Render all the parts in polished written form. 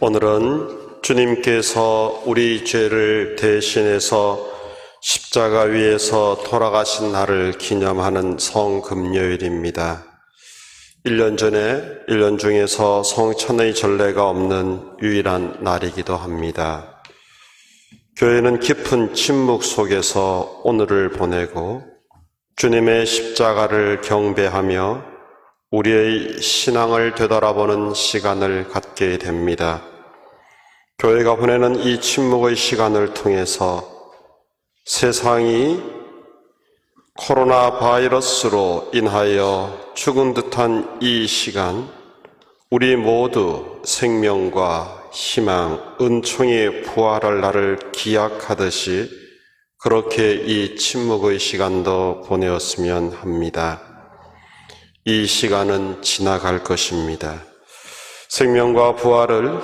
오늘은 주님께서 우리 죄를 대신해서 십자가 위에서 돌아가신 날을 기념하는 성금요일입니다. 1년 전에 1년 중에서 성천의 전례가 없는 유일한 날이기도 합니다. 교회는 깊은 침묵 속에서 오늘을 보내고 주님의 십자가를 경배하며 우리의 신앙을 되돌아보는 시간을 갖게 됩니다. 교회가 보내는 이 침묵의 시간을 통해서 세상이 코로나 바이러스로 인하여 죽은 듯한 이 시간, 우리 모두 생명과 희망, 은총의 부활할 날을 기약하듯이 그렇게 이 침묵의 시간도 보내었으면 합니다. 이 시간은 지나갈 것입니다. 생명과 부활을,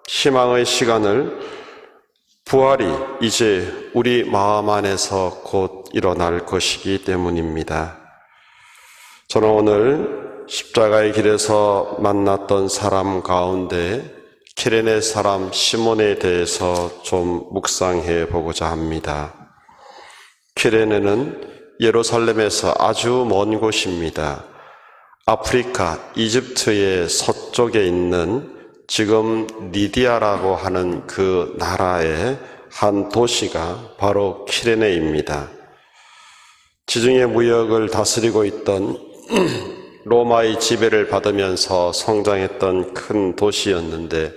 희망의 시간을, 부활이 이제 우리 마음 안에서 곧 일어날 것이기 때문입니다. 저는 오늘 십자가의 길에서 만났던 사람 가운데 키레네 사람 시몬에 대해서 좀 묵상해 보고자 합니다. 키레네는 예루살렘에서 아주 먼 곳입니다. 아프리카, 이집트의 서쪽에 있는 지금 리디아라고 하는 그 나라의 한 도시가 바로 키레네입니다. 지중해 무역을 다스리고 있던 로마의 지배를 받으면서 성장했던 큰 도시였는데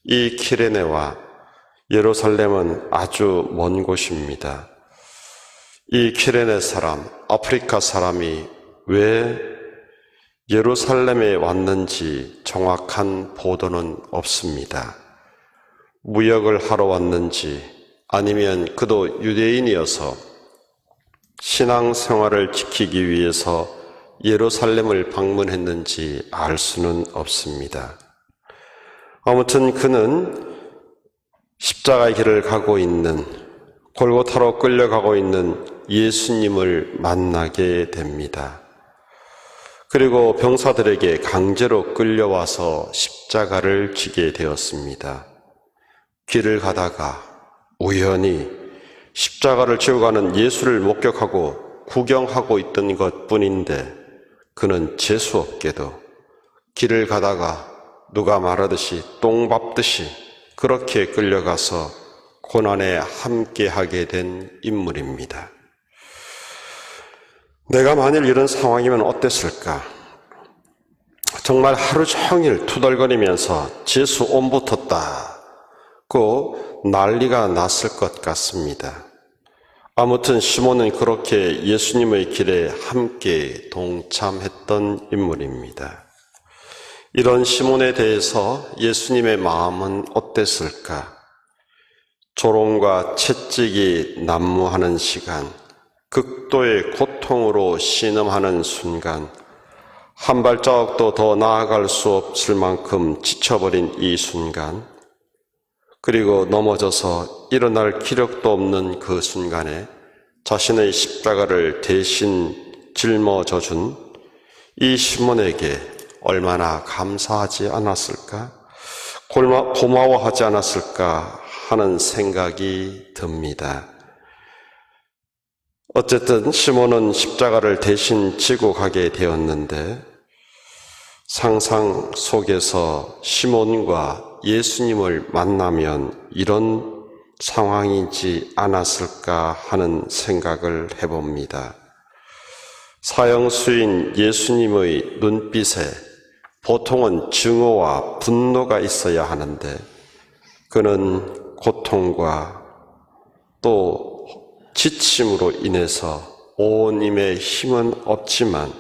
이 키레네와 예루살렘은 아주 먼 곳입니다. 이 키레네 사람, 아프리카 사람이 왜 예루살렘에 왔는지 정확한 보도는 없습니다. 무역을 하러 왔는지 아니면 그도 유대인이어서 신앙생활을 지키기 위해서 예루살렘을 방문했는지 알 수는 없습니다. 아무튼 그는 십자가의 길을 가고 있는, 골고타로 끌려가고 있는 예수님을 만나게 됩니다. 그리고 병사들에게 강제로 끌려와서 십자가를 지게 되었습니다. 길을 가다가 우연히 십자가를 지고 가는 예수를 목격하고 구경하고 있던 것뿐인데 그는 재수없게도 길을 가다가 누가 말하듯이 똥 밟듯이 그렇게 끌려가서 고난에 함께하게 된 인물입니다. 내가 만일 이런 상황이면 어땠을까? 정말 하루 종일 투덜거리면서 재수 옴붙었다고 난리가 났을 것 같습니다. 아무튼 시몬은 그렇게 예수님의 길에 함께 동참했던 인물입니다. 이런 시몬에 대해서 예수님의 마음은 어땠을까? 조롱과 채찍이 난무하는 시간, 극도의 고통으로 신음하는 순간, 한 발자국도 더 나아갈 수 없을 만큼 지쳐버린 이 순간, 그리고 넘어져서 일어날 기력도 없는 그 순간에 자신의 십자가를 대신 짊어져 준 이 시몬에게 얼마나 감사하지 않았을까? 고마워하지 않았을까 하는 생각이 듭니다. 어쨌든 시몬은 십자가를 대신 지고 가게 되었는데 상상 속에서 시몬과 예수님을 만나면 이런 상황이지 않았을까 하는 생각을 해봅니다. 사형수인 예수님의 눈빛에 보통은 증오와 분노가 있어야 하는데 그는 고통과 또 지침으로 인해서 온 힘에 힘은 없지만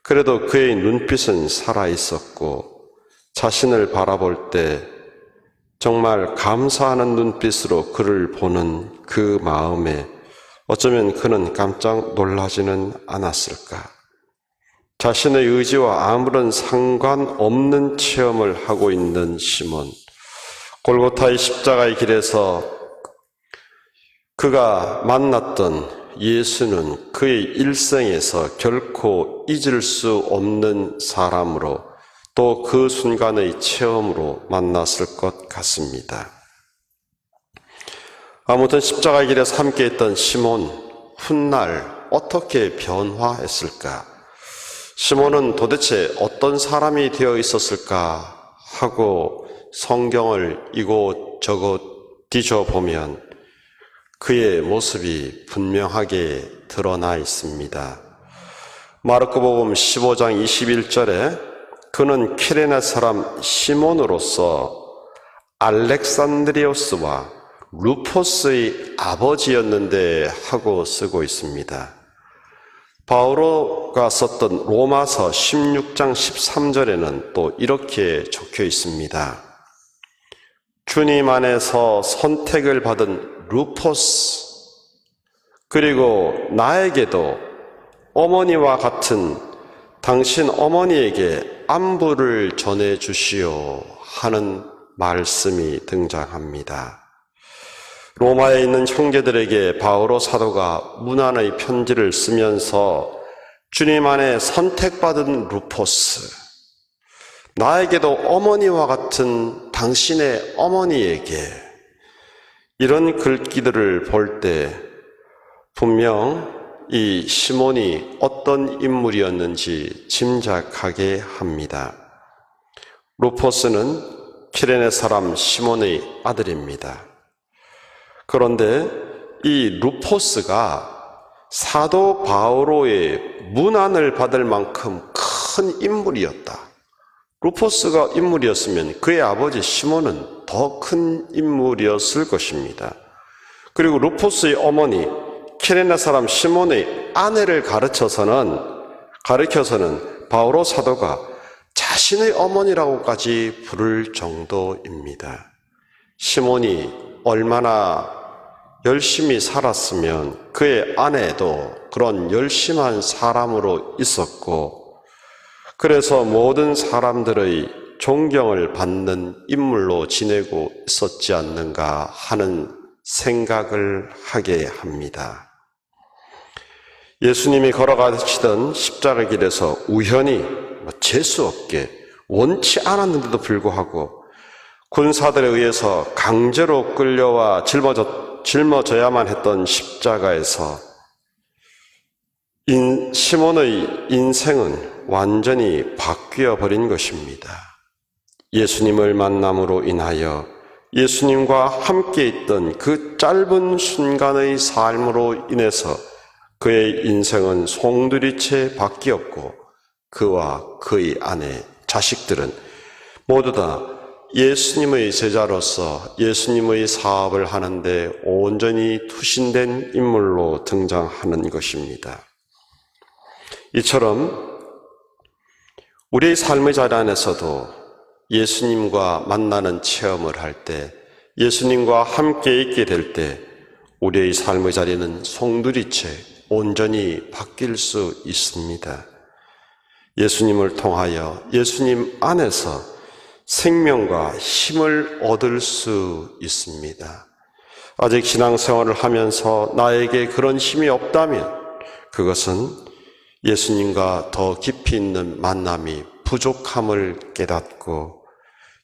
그래도 그의 눈빛은 살아있었고 자신을 바라볼 때 정말 감사하는 눈빛으로 그를 보는 그 마음에 어쩌면 그는 깜짝 놀라지는 않았을까? 자신의 의지와 아무런 상관없는 체험을 하고 있는 시몬, 골고타의 십자가의 길에서 그가 만났던 예수는 그의 일생에서 결코 잊을 수 없는 사람으로 또 그 순간의 체험으로 만났을 것 같습니다. 아무튼 십자가의 길에서 함께했던 시몬, 훗날 어떻게 변화했을까? 시몬은 도대체 어떤 사람이 되어 있었을까 하고 성경을 이곳저곳 뒤져보면 그의 모습이 분명하게 드러나 있습니다. 마르코복음 15장 21절에 그는 키레네 사람 시몬으로서 알렉산드리오스와 루포스의 아버지였는데 하고 쓰고 있습니다. 바오로가 썼던 로마서 16장 13절에는 또 이렇게 적혀 있습니다. 주님 안에서 선택을 받은 루포스, 그리고 나에게도 어머니와 같은 당신 어머니에게 안부를 전해주시오 하는 말씀이 등장합니다. 로마에 있는 형제들에게 바오로 사도가 문안의 편지를 쓰면서 주님 안에 선택받은 루포스, 나에게도 어머니와 같은 당신의 어머니에게, 이런 글귀들을 볼 때 분명 이 시몬이 어떤 인물이었는지 짐작하게 합니다. 루포스는 키레네 사람 시몬의 아들입니다. 그런데 이 루포스가 사도 바오로의 문안을 받을 만큼 큰 인물이었다. 루포스가 인물이었으면 그의 아버지 시몬은 더 큰 인물이었을 것입니다. 그리고 루포스의 어머니 키레네 사람 시몬의 아내를 가르쳐서는 바오로 사도가 자신의 어머니라고까지 부를 정도입니다. 시몬이 얼마나 열심히 살았으면 그의 아내도 그런 열심한 사람으로 있었고, 그래서 모든 사람들의 존경을 받는 인물로 지내고 있었지 않는가 하는 생각을 하게 합니다. 예수님이 걸어가시던 십자가 길에서 우연히 재수없게 원치 않았는데도 불구하고 군사들에 의해서 강제로 끌려와 짊어져야만 했던 십자가에서 시몬의 인생은 완전히 바뀌어 버린 것입니다. 예수님을 만남으로 인하여 예수님과 함께 있던 그 짧은 순간의 삶으로 인해서 그의 인생은 송두리째 바뀌었고, 그와 그의 아내, 자식들은 모두 다 예수님의 제자로서 예수님의 사업을 하는데 온전히 투신된 인물로 등장하는 것입니다. 이처럼 우리의 삶의 자리 안에서도 예수님과 만나는 체험을 할 때, 예수님과 함께 있게 될 때 우리의 삶의 자리는 송두리째 온전히 바뀔 수 있습니다. 예수님을 통하여 예수님 안에서 생명과 힘을 얻을 수 있습니다. 아직 신앙생활을 하면서 나에게 그런 힘이 없다면 그것은 예수님과 더 깊이 있는 만남이 부족함을 깨닫고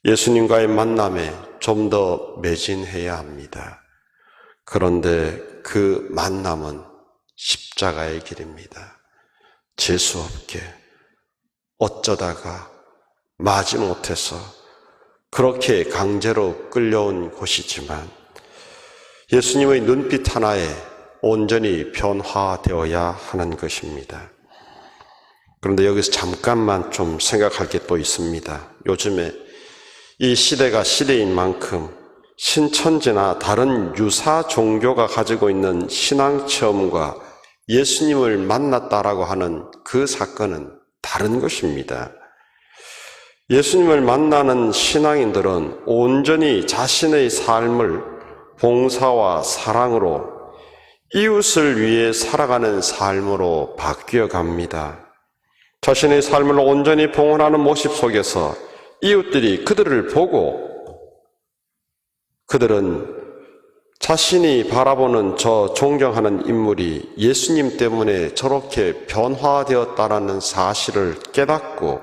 예수님과의 만남에 좀 더 매진해야 합니다. 그런데 그 만남은 십자가의 길입니다. 재수없게 어쩌다가 마지못해서 그렇게 강제로 끌려온 곳이지만 예수님의 눈빛 하나에 온전히 변화되어야 하는 것입니다. 그런데 여기서 잠깐만 좀 생각할 게 또 있습니다. 요즘에 이 시대가 시대인 만큼 신천지나 다른 유사 종교가 가지고 있는 신앙 체험과 예수님을 만났다라고 하는 그 사건은 다른 것입니다. 예수님을 만나는 신앙인들은 온전히 자신의 삶을 봉사와 사랑으로 이웃을 위해 살아가는 삶으로 바뀌어 갑니다. 자신의 삶을 온전히 봉헌하는 모습 속에서 이웃들이 그들을 보고 그들은 자신이 바라보는 저 존경하는 인물이 예수님 때문에 저렇게 변화되었다라는 사실을 깨닫고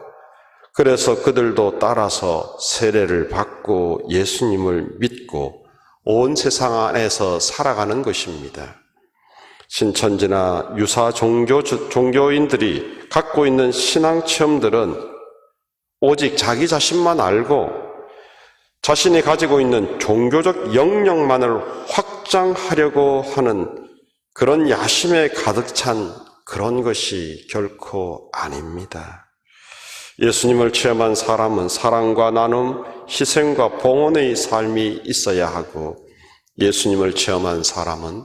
그래서 그들도 따라서 세례를 받고 예수님을 믿고 온 세상 안에서 살아가는 것입니다. 신천지나 유사 종교인들이 갖고 있는 신앙 체험들은 오직 자기 자신만 알고 자신이 가지고 있는 종교적 영역만을 확장하려고 하는 그런 야심에 가득 찬 그런 것이 결코 아닙니다. 예수님을 체험한 사람은 사랑과 나눔, 희생과 봉헌의 삶이 있어야 하고 예수님을 체험한 사람은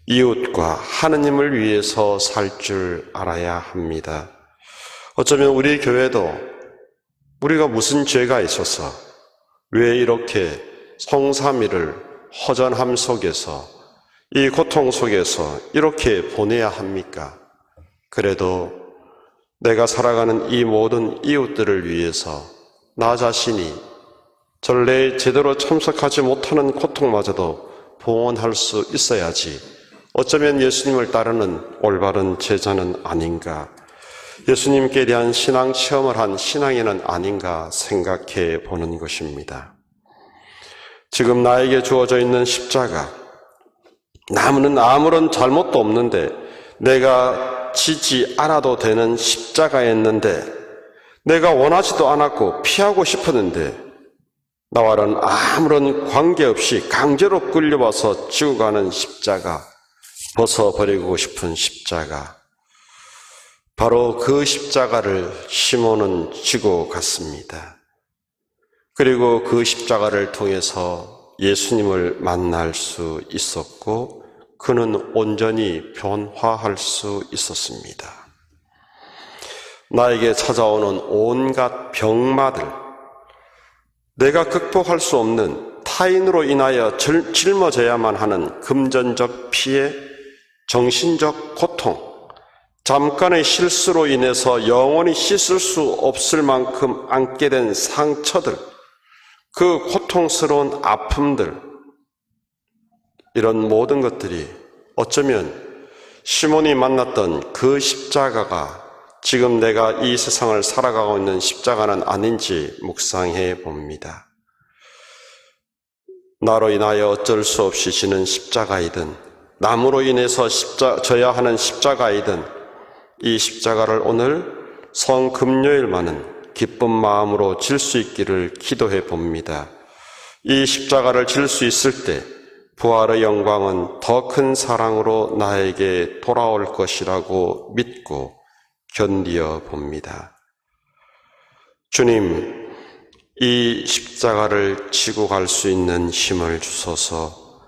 이웃과 하느님을 위해서 살 줄 알아야 합니다. 어쩌면 우리 교회도 우리가 무슨 죄가 있어서 왜 이렇게 성삼위를 허전함 속에서 이 고통 속에서 이렇게 보내야 합니까? 그래도 내가 살아가는 이 모든 이웃들을 위해서 나 자신이 전례에 제대로 참석하지 못하는 고통마저도 봉헌할 수 있어야지 어쩌면 예수님을 따르는 올바른 제자는 아닌가, 예수님께 대한 신앙 체험을 한 신앙인은 아닌가 생각해 보는 것입니다. 지금 나에게 주어져 있는 십자가, 나무는 아무런 잘못도 없는데 내가 지지 않아도 되는 십자가였는데 내가 원하지도 않았고 피하고 싶었는데 나와는 아무런 관계없이 강제로 끌려와서 지고 가는 십자가, 벗어버리고 싶은 십자가, 바로 그 십자가를 시몬은 지고 갔습니다. 그리고 그 십자가를 통해서 예수님을 만날 수 있었고 그는 온전히 변화할 수 있었습니다. 나에게 찾아오는 온갖 병마들, 내가 극복할 수 없는 타인으로 인하여 짊어져야만 하는 금전적 피해, 정신적 고통, 잠깐의 실수로 인해서 영원히 씻을 수 없을 만큼 안게 된 상처들, 그 고통스러운 아픔들, 이런 모든 것들이 어쩌면 시몬이 만났던 그 십자가가 지금 내가 이 세상을 살아가고 있는 십자가는 아닌지 묵상해 봅니다. 나로 인하여 어쩔 수 없이 지는 십자가이든 남으로 인해서 져야 하는 십자가이든 이 십자가를 오늘 성금요일만은 기쁜 마음으로 질 수 있기를 기도해 봅니다. 이 십자가를 질 수 있을 때 부활의 영광은 더 큰 사랑으로 나에게 돌아올 것이라고 믿고 견디어 봅니다. 주님, 이 십자가를 지고 갈 수 있는 힘을 주소서,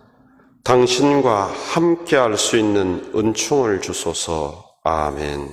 당신과 함께 할 수 있는 은총을 주소서. 아멘.